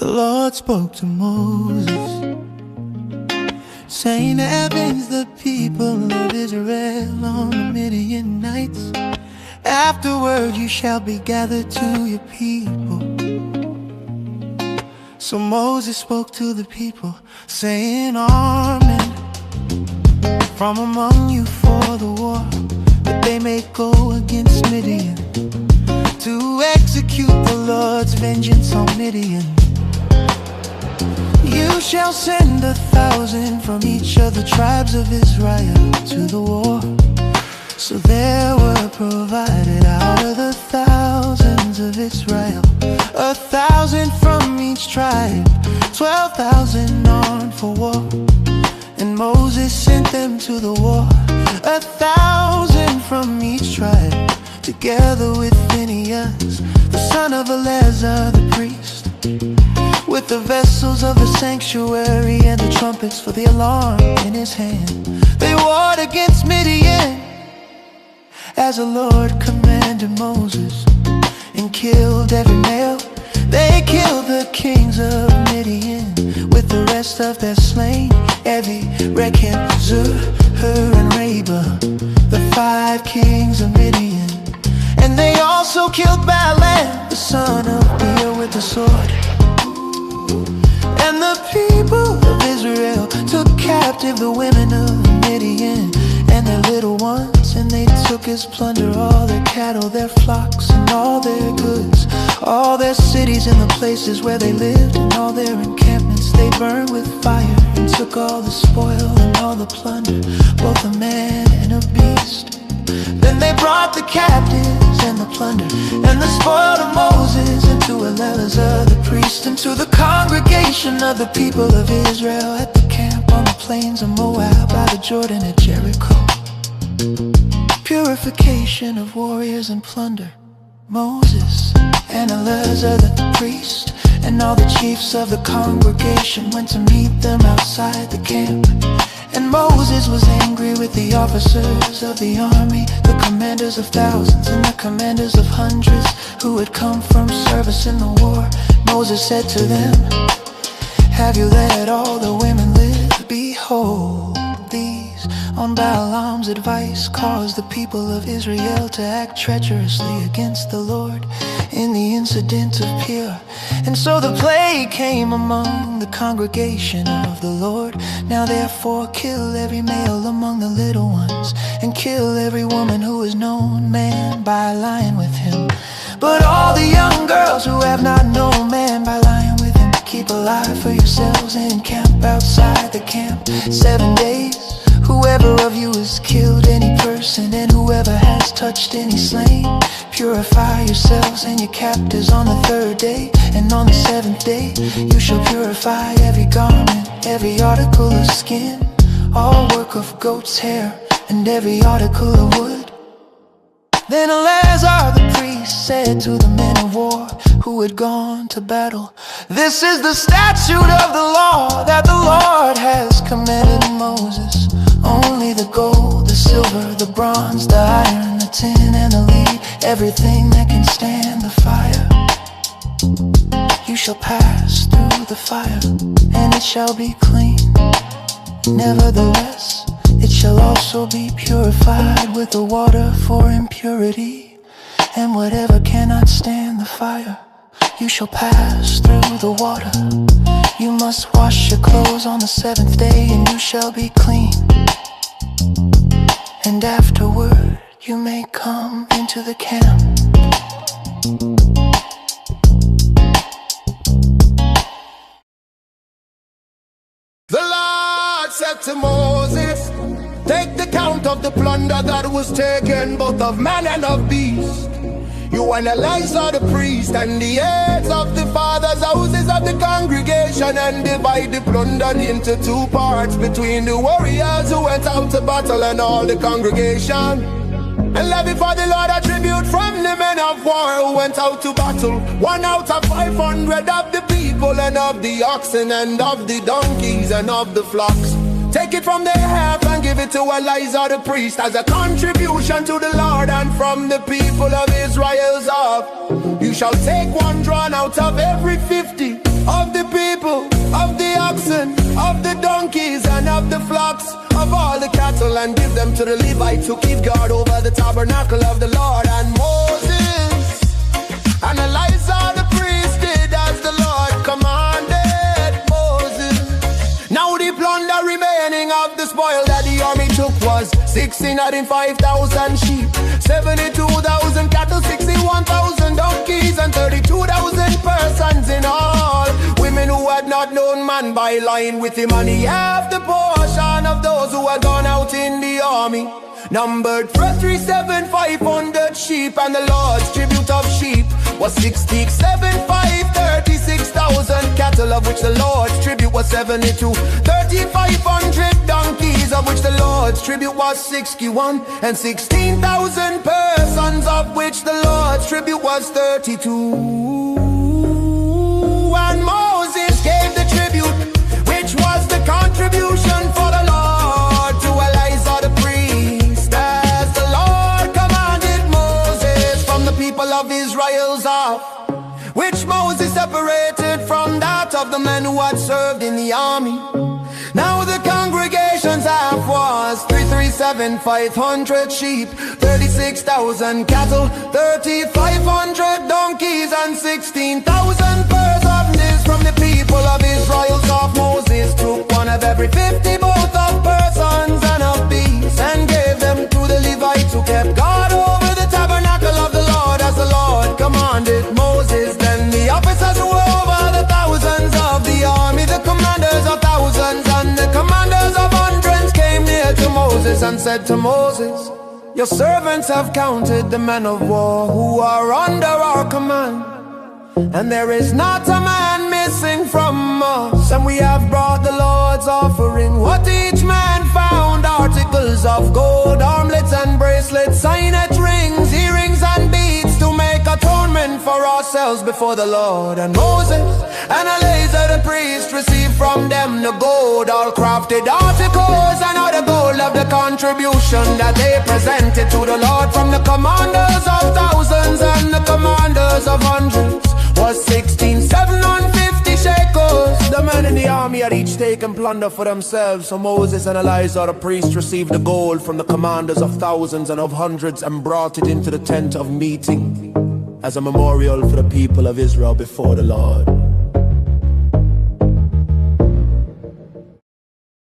The Lord spoke to Moses, saying, "Avenge the people of Israel on the Midianites. Afterward you shall be gathered to your people." So Moses spoke to the people, saying, "Arm men from among you for the war, that they may go against Midian, to execute the Lord's vengeance on Midian. You shall send 1,000 from each of the tribes of Israel to the war." So there were provided out of the thousands of Israel 1,000 from each tribe, 12,000 armed for war. And Moses sent them to the war, 1,000 from each tribe, together with Phinehas, the son of Eleazar the priest, with the vessels of the sanctuary and the trumpets for the alarm in his hand. They warred against Midian, as the Lord commanded Moses, and killed every male. They killed the kings of Midian with the rest of their slain, 𝙂𝙤𝙬𝙗, and Reba, the 5 kings of Midian. And they also killed Balaam, the son of Beor, with the sword. And the people of Israel took captive the women of Midian and their little ones, and they took as plunder all their cattle, their flocks, and all their goods, all their cities and the places where they lived, and all their encampments they burned with fire, and took all the spoil and all the plunder, both a man and a beast. Then they brought the captives and the plunder and the spoil to Moses and to Eleazar the priest, and to the congregation of the people of Israel at the camp on the plains of Moab by the Jordan at Jericho. Purification of warriors and plunder. Moses and Eleazar the priest and all the chiefs of the congregation went to meet them outside the camp. And Moses was angry with the officers of the army, the commanders of thousands and the commanders of hundreds, who had come from service in the war. Moses said to them, "Have you let all the women live? Behold, these, on Balaam's advice, caused the people of Israel to act treacherously against the Lord in the incident of Peor. And so the plague came among the congregation of the Lord. Now therefore kill every male among the little ones, and kill every woman who is known man by lying with him. But all the young girls who have not known man by lying with him, keep alive for yourselves and encamp outside the camp 7 days. Whoever of you has killed any person, and whoever has touched any slain, purify yourselves and your captives on the 3rd day. And on the 7th day you shall purify every garment, every article of skin, all work of goat's hair, and every article of wood." Then Eleazar the priest said to the men of war who had gone to battle, "This is the statute of the law that the Lord has commanded Moses. Only the gold, the silver, the bronze, the iron, the tin, and the lead, everything that can stand the fire, you shall pass through the fire, and it shall be clean. Nevertheless, it shall also be purified with the water for impurity. And whatever cannot stand the fire, you shall pass through the water. You must wash your clothes on the 7th day, and you shall be clean. And afterward you may come into the camp." The Lord said to Moses, "Take the count of the plunder that was taken, both of man and of beast. You analyze all the priests and the heads of the fathers' houses of the congregation, and divide the plunder into 2 parts between the warriors who went out to battle and all the congregation. And levy for the Lord a tribute from the men of war who went out to battle, 1 out of 500 of the people, and of the oxen, and of the donkeys, and of the flocks. Take it from their half and give it to Eleazar the priest as a contribution to the Lord. And from the people of Israel's half, you shall take 1 drawn out of every 50 of the and give them to the Levites who keep guard over the tabernacle of the Lord. And Moses and Elijah the priest did as the Lord commanded Moses. Now the plunder remaining of the spoil that the army took was 5,000 sheep, 72,000 cattle, 61,000 donkeys, and 32,000 persons in all. Women who had not known man by line with him, and he half the portion of those who had gone out in the army. Numbered 3,700 sheep, and the Lord's tribute of sheep was 36,000 cattle, of which the Lord's tribute was 72. 3,500 donkeys, of which the Lord's tribute was 61, and 16,000 persons, of which the Lord's tribute was 32. And Moses gave the tribute, which was the contribution for the Lord, to Elijah the priest, as the Lord commanded Moses from the people of Israel's half, which Moses separated from that of the men who had served in the army. Now the congregation's half was 3,700 sheep, 36,000 cattle, 3,500 donkeys, and 16,000 birds of this from the people of Israel's half. Moses took one of every 50, both of persons and of beasts, and gave them to the Levites who kept guard over the tabernacle of the Lord, as the Lord commanded Moses. Then the officers who were over the thousands of the army, the commanders of thousands and the commanders of hundreds, came near to Moses and said to Moses, your servants have counted the men of war who are under our command, and there is not a man missing from us. And we have brought the Lord's offering, what each man found, articles of gold, armlets and bracelets, signet rings, earrings and beads, to make atonement for ourselves before the Lord. And Moses and Elijah the priest received from them the gold, all crafted articles, and all the gold of the contribution that they presented to the Lord from the commanders of thousands and the commanders of hundreds was 16,750 shekels. The men in the army had each taken plunder for themselves. So Moses and Elijah the priest received the gold from the commanders of thousands and of hundreds, and brought it into the tent of meeting as a memorial for the people of Israel before the Lord.